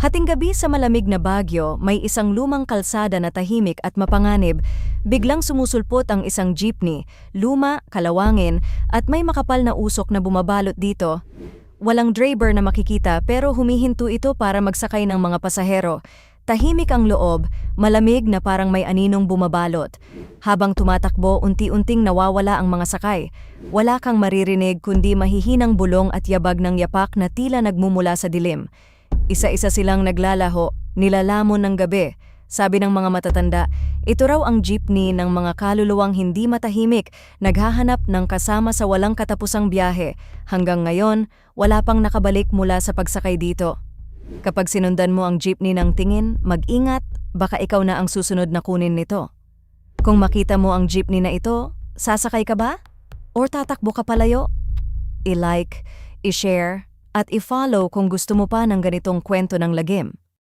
Hating-gabi sa malamig na Baguio, may isang lumang kalsada na tahimik at mapanganib. Biglang sumusulpot ang isang jeepney, luma, kalawangin, at may makapal na usok na bumabalot dito. Walang driver na makikita pero humihinto ito para magsakay ng mga pasahero. Tahimik ang loob, malamig na parang may aninong bumabalot. Habang tumatakbo, unti-unting nawawala ang mga sakay. Wala kang maririnig kundi mahihinang bulong at yabag ng yapak na tila nagmumula sa dilim. Isa-isa silang naglalaho, nilalamon ng gabi. Sabi ng mga matatanda, ito raw ang jeepney ng mga kaluluwang hindi matahimik, naghahanap ng kasama sa walang katapusang biyahe. Hanggang ngayon, wala pang nakabalik mula sa pagsakay dito. Kapag sinundan mo ang jeepney ng tingin, mag-ingat, baka ikaw na ang susunod na kunin nito. Kung makita mo ang jeepney na ito, sasakay ka ba? Or tatakbo ka palayo? I-like, i-share, at i-follow kung gusto mo pa ng ganitong kwento ng lagim.